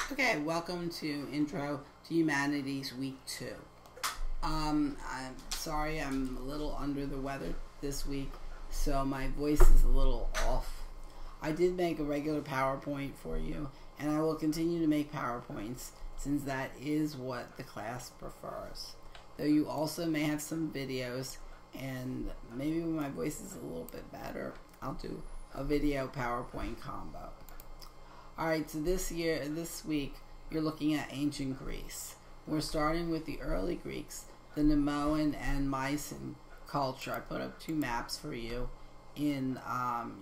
Okay, welcome to Intro to Humanities Week 2. I'm sorry I'm a little under the weather this week, so my voice is a little off. I did make a regular PowerPoint for you, and I will continue to make PowerPoints since that is what the class prefers. Though you also may have some videos, and maybe when my voice is a little bit better, I'll do a video PowerPoint combo. Alright, so this week, you're looking at ancient Greece. We're starting with the early Greeks, the Minoan and Mycenaean culture. I put up two maps for you in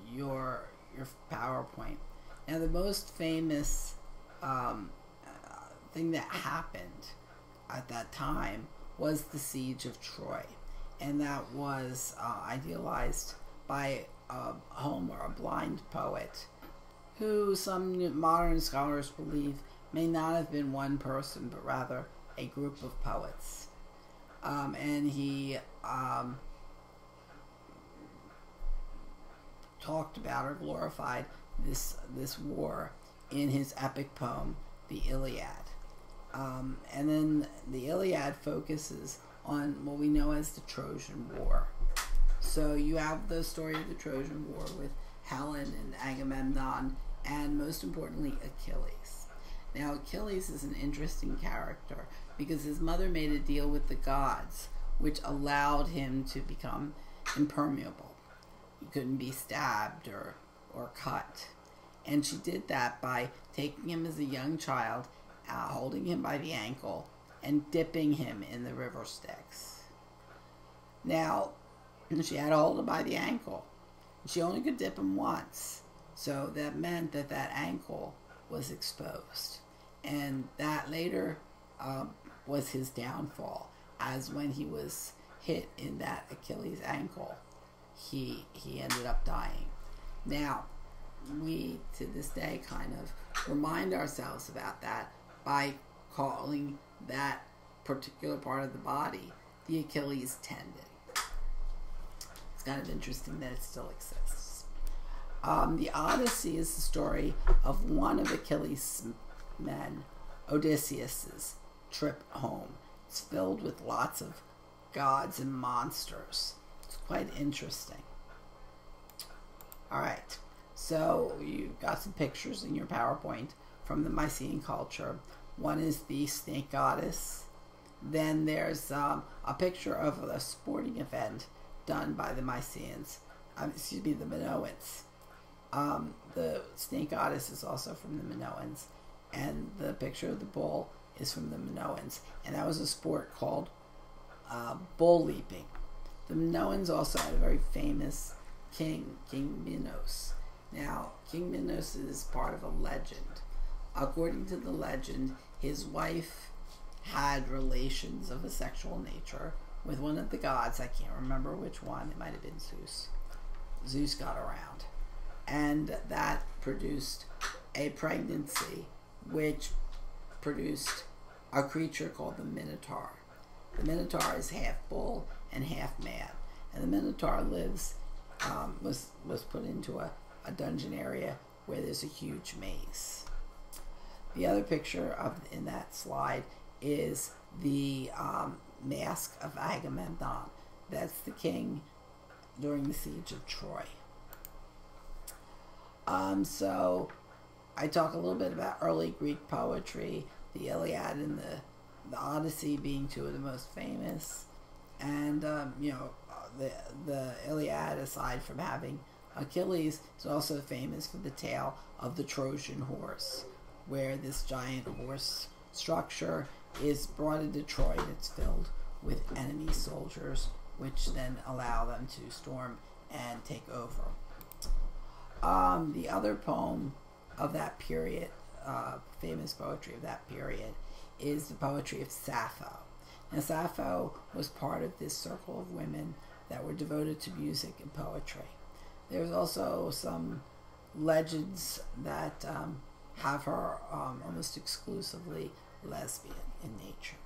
your PowerPoint. Now, the most famous thing that happened at that time was the Siege of Troy. And that was idealized by Homer, a blind poet, who some modern scholars believe may not have been one person, but rather a group of poets. And he talked about or glorified this war in his epic poem, the Iliad. And then the Iliad focuses on what we know as the Trojan War. So you have the story of the Trojan War with Helen and Agamemnon, and most importantly, Achilles. Now, Achilles is an interesting character because his mother made a deal with the gods, which allowed him to become impermeable. He couldn't be stabbed or cut. And she did that by taking him as a young child, holding him by the ankle, and dipping him in the river Styx. Now, she had to hold him by the ankle. She only could dip him once, so that meant that ankle was exposed. And that later was his downfall, as when he was hit in that Achilles ankle, he ended up dying. Now, we to this day kind of remind ourselves about that by calling that particular part of the body the Achilles tendon. It's kind of interesting that it still exists. The Odyssey is the story of one of Achilles' men, Odysseus' trip home. It's filled with lots of gods and monsters. It's quite interesting. Alright, so you've got some pictures in your PowerPoint from the Mycenaean culture. One is the snake goddess. Then there's a picture of a sporting event done by the Mycenaeans. The Minoans. The snake goddess is also from the Minoans, and the picture of the bull is from the Minoans, and that was a sport called bull leaping. The Minoans also had a very famous king, King Minos. Now, King Minos is part of a legend. According to the legend, his wife had relations of a sexual nature with one of the gods. I can't remember which one. It might have been Zeus. Zeus got around, and that produced a pregnancy, which produced a creature called the Minotaur. The Minotaur is half bull and half man, and the Minotaur was put into a dungeon area where there's a huge maze. The other picture in that slide is the mask of Agamemnon. That's the king during the siege of Troy. So I talk a little bit about early Greek poetry, the Iliad and the Odyssey being two of the most famous. And the Iliad, aside from having Achilles, is also famous for the tale of the Trojan horse, where this giant horse structure is brought into Troy and it's filled with enemy soldiers, which then allow them to storm and take over. The other poem of that period, famous poetry of that period, is the poetry of Sappho. Now, Sappho was part of this circle of women that were devoted to music and poetry. There's also some legends that have her almost exclusively lesbian in nature.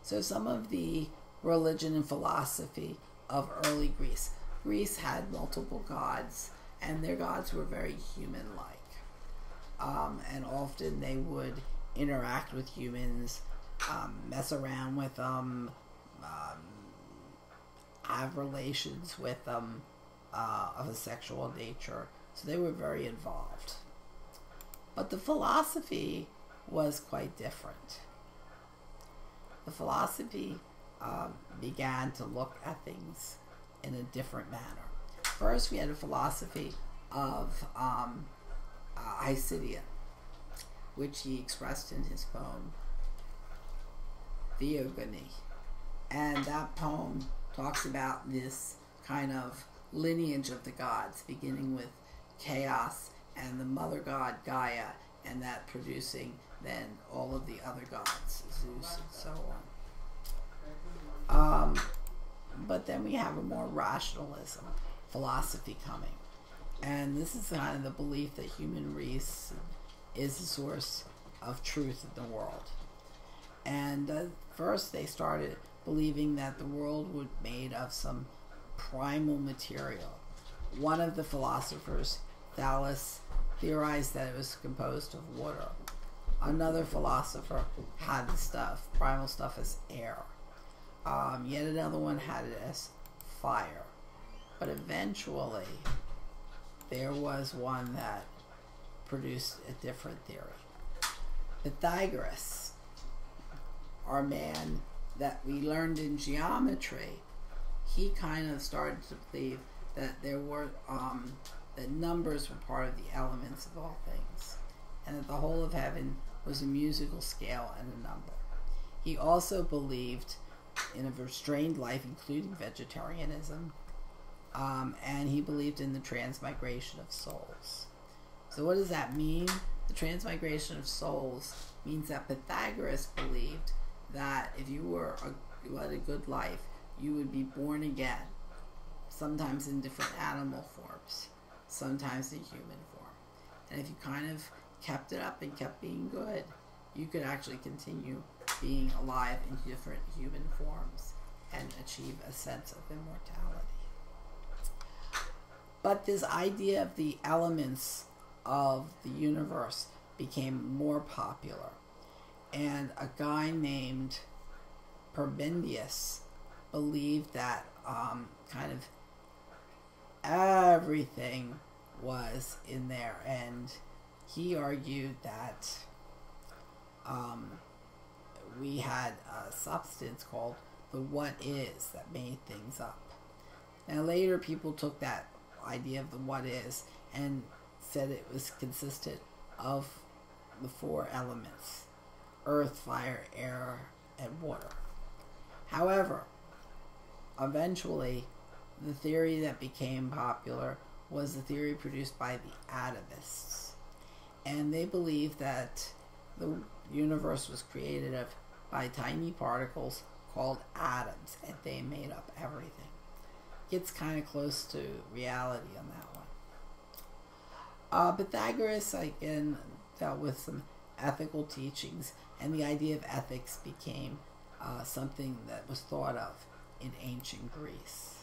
So some of the religion and philosophy of early Greece. Greece had multiple gods, and their gods were very human-like. and often they would interact with humans, mess around with them, have relations with them of a sexual nature. So they were very involved. But the philosophy was quite different. The philosophy began to look at things in a different manner. First, we had a philosophy of Hesiod, which he expressed in his poem Theogony. And that poem talks about this kind of lineage of the gods, beginning with chaos and the mother god Gaia, and that producing then all of the other gods, Zeus and so on. But then we have a more rationalism philosophy coming. And this is kind of the belief that human race is the source of truth in the world. And first they started believing that the world was made of some primal material. One of the philosophers, Thales, theorized that it was composed of water. Another philosopher had the primal stuff as air. Yet another one had it as fire. But eventually, there was one that produced a different theory. Pythagoras, our man that we learned in geometry, he kind of started to believe that there were that numbers were part of the elements of all things, and that the whole of heaven was a musical scale and a number. He also believed in a restrained life, including vegetarianism, and he believed in the transmigration of souls. So what does that mean? The transmigration of souls means that Pythagoras believed that if you had a good life, you would be born again, sometimes in different animal forms, sometimes in human form. And if you kind of kept it up and kept being good, you could actually continue being alive in different human forms and achieve a sense of immortality. But this idea of the elements of the universe became more popular. And a guy named Parmenides believed that kind of everything was in there. And he argued that we had a substance called the what is that made things up. Now later people took that idea of the what is and said it was consisted of the four elements: earth, fire, air, and water. However, eventually the theory that became popular was the theory produced by the atomists. And they believed that the universe was created by tiny particles called atoms, and they made up everything. Gets kind of close to reality on that one. Pythagoras, again, dealt with some ethical teachings, and the idea of ethics became something that was thought of in ancient Greece.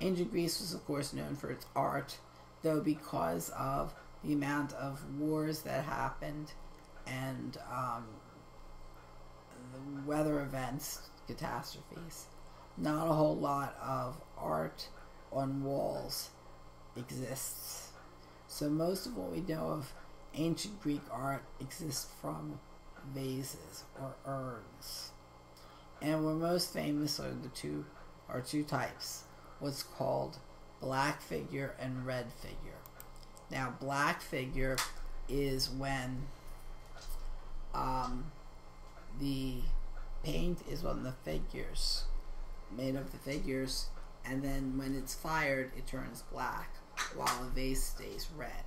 Ancient Greece was, of course, known for its art, though because of the amount of wars that happened and the weather events, catastrophes, not a whole lot of art on walls exists. So most of what we know of ancient Greek art exists from vases or urns. And we're most famous are two types, what's called black figure and red figure. Now black figure is when the paint is on the figures, made of the figures, and then when it's fired it turns black while the vase stays red.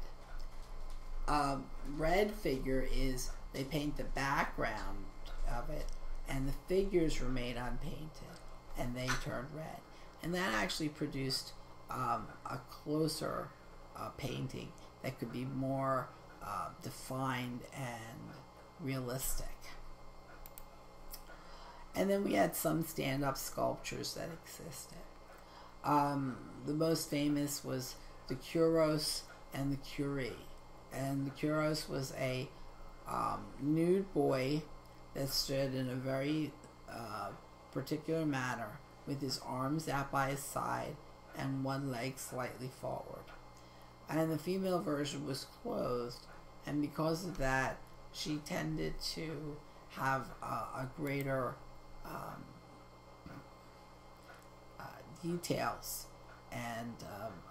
Red figure is they paint the background of it and the figures remain unpainted and they turn red, and that actually produced a closer painting that could be more defined and realistic. And then we had some stand-up sculptures that existed. The most famous was the Kuros and the Curie. And the Kyros was a nude boy that stood in a very particular manner, with his arms out by his side and one leg slightly forward. And the female version was clothed, and because of that, she tended to have a greater details and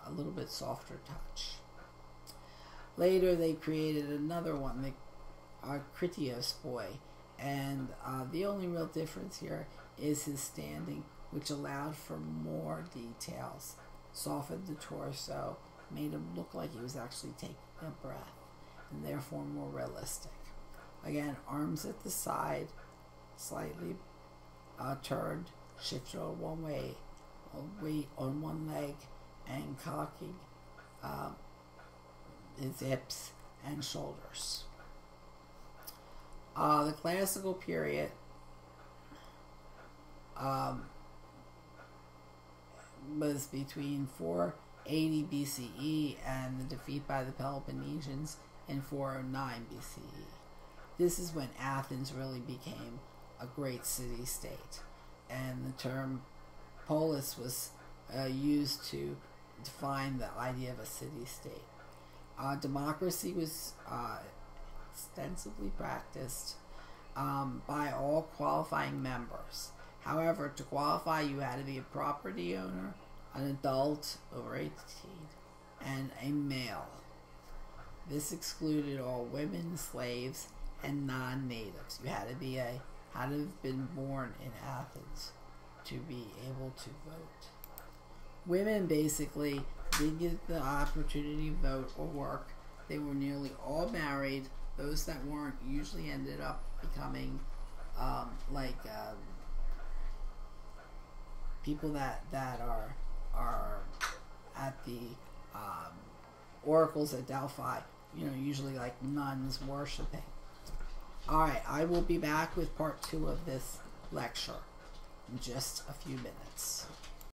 a little bit softer touch. Later, they created another one, the Critios boy, and the only real difference here is his standing, which allowed for more details, softened the torso, made him look like he was actually taking a breath, and therefore more realistic. Again, arms at the side, slightly turned, shifted on one way, weight on one leg, and cocking his hips and shoulders. The classical period was between 480 BCE and the defeat by the Peloponnesians in 409 BCE. This is when Athens really became a great city-state, and the term polis was used to define the idea of a city-state. Democracy was extensively practiced by all qualifying members. However, to qualify, you had to be a property owner, an adult over 18, and a male. This excluded all women, slaves, and non-natives. You had to have been born in Athens to be able to vote. Women basically did get the opportunity to vote or work. They were nearly all married. Those that weren't usually ended up becoming people that are at the oracles at Delphi, usually like nuns worshiping. Alright, I will be back with part 2 of this lecture in just a few minutes.